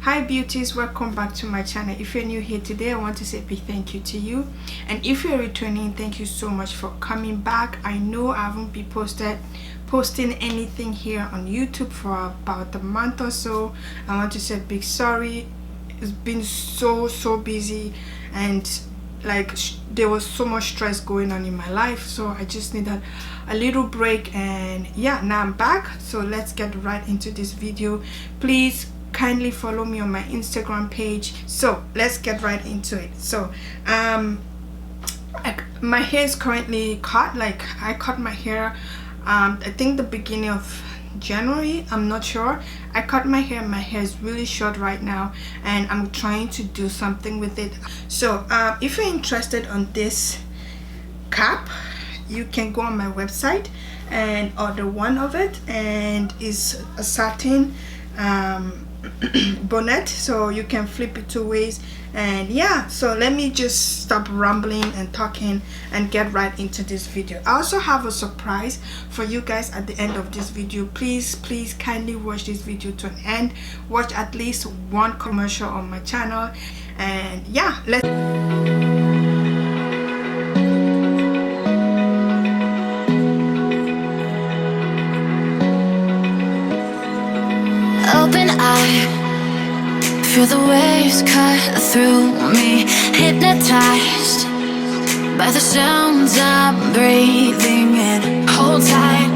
Hi beauties, welcome back to my channel. If you're new here today, I want to say a big thank you to you, and if you're returning, thank you so much for coming back. I know I haven't been posting anything here on YouTube for about a month or so. I want to say a big sorry. It's been so busy, and like there was so much stress going on in my life, so I just needed a little break. And yeah, now I'm back, so let's get right into this video. Please kindly follow me on my Instagram page. So let's get right into it. So my hair is currently cut. Like I cut my hair I think the beginning of January, I'm not sure. I cut my hair. My hair is really short right now, and I'm trying to do something with it. So if you're interested on this cap, you can go on my website and order one of it, and it's a satin bonnet, so you can flip it two ways. And yeah, so let me just stop rambling and talking and get right into this video. I also have a surprise for you guys at the end of this video. Please kindly watch this video to an end. Watch at least one commercial on my channel, and yeah, let's open eye. Feel the waves cut through me, hypnotized by the sounds I'm breathing in. Hold tight,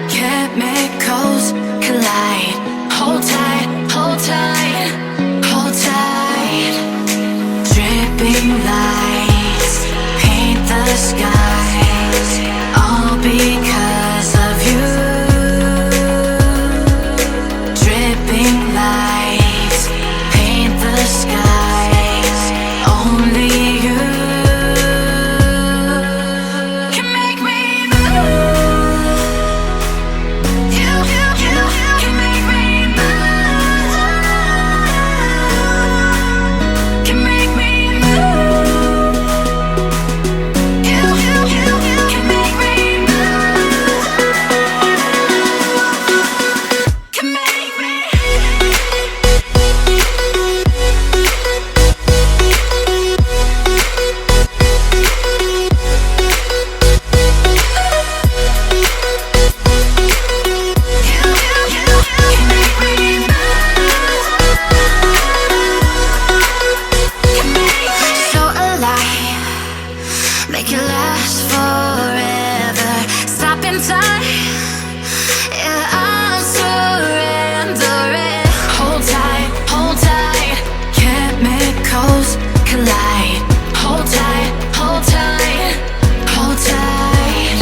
chemicals collide. Hold tight, hold tight, hold tight. Dripping lights paint the skies, all because of you. Dripping lights paint the skies, only you can make me move. You can make me move. Can make me move. You can make me move. Can make me. So alive, make it last forever. Stop in time, yeah, I'm surrendering. Hold tight, chemicals collide. Hold tight, hold tight, hold tight.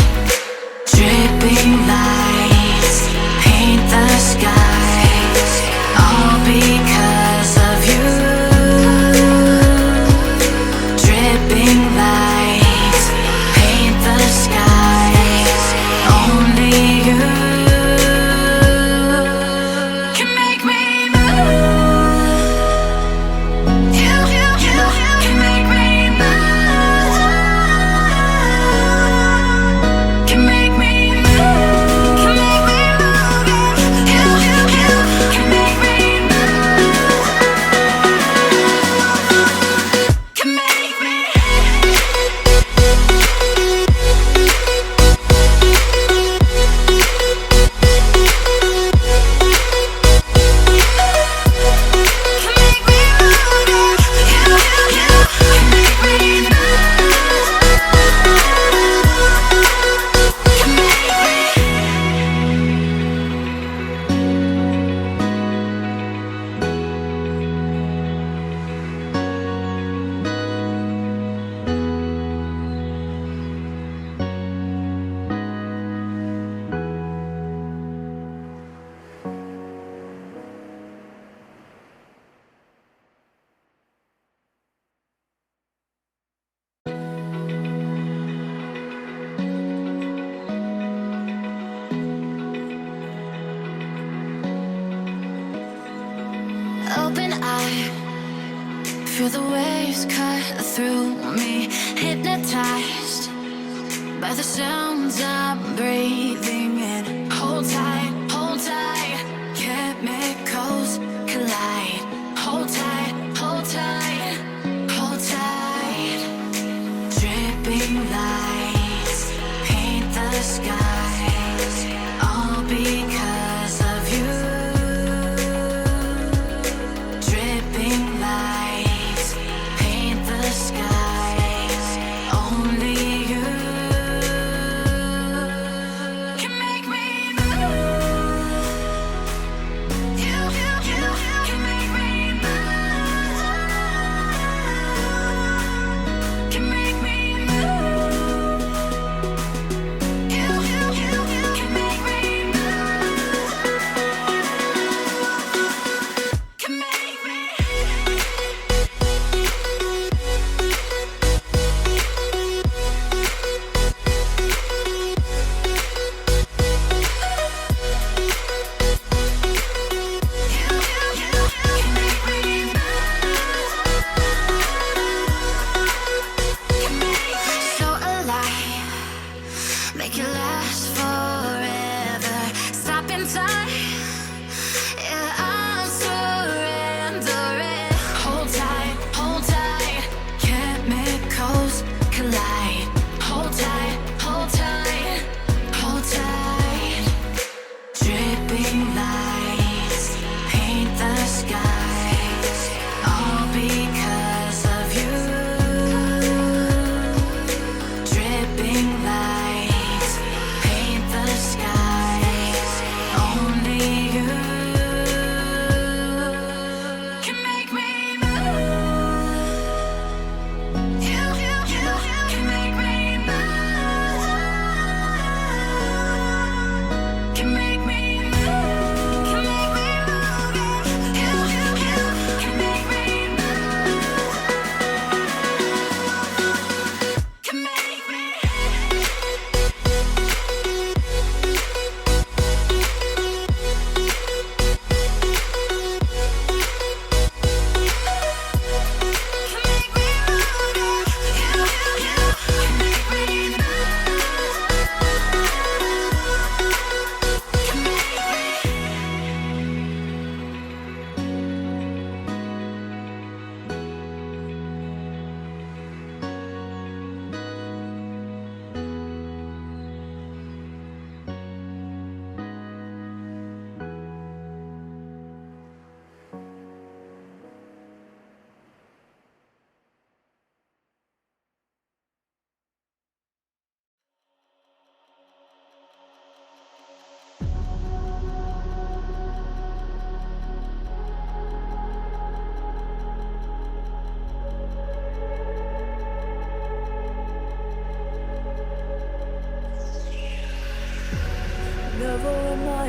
Dripping lights paint the skies, all because of you. Dripping lights paint the skies, only you can make me move. You can make me move. Can make me move. Can make me move. You can make me move. Can make me. Open eye, feel the waves cut through me, hypnotized by the sounds I'm breathing in. Hold tight, chemicals collide.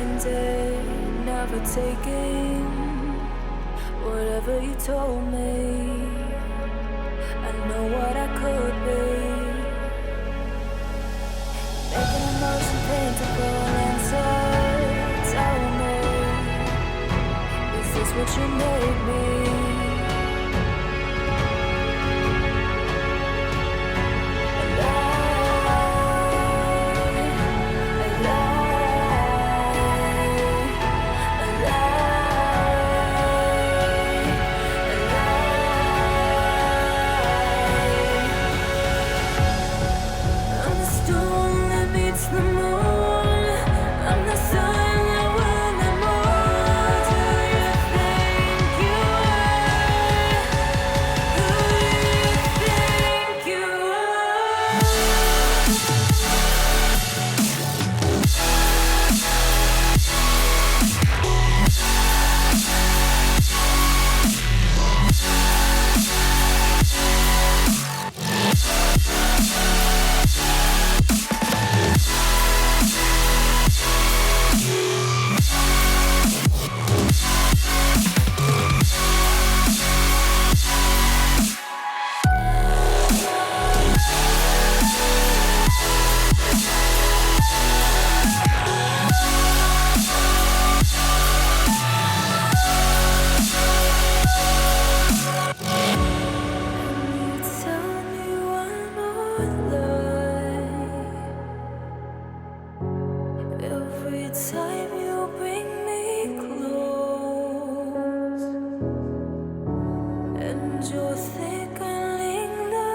granted, never taking whatever you told me. I know what I could be, making emotion paintable and so tell me, is this what you made me? Every time you bring me close, and you're thickening the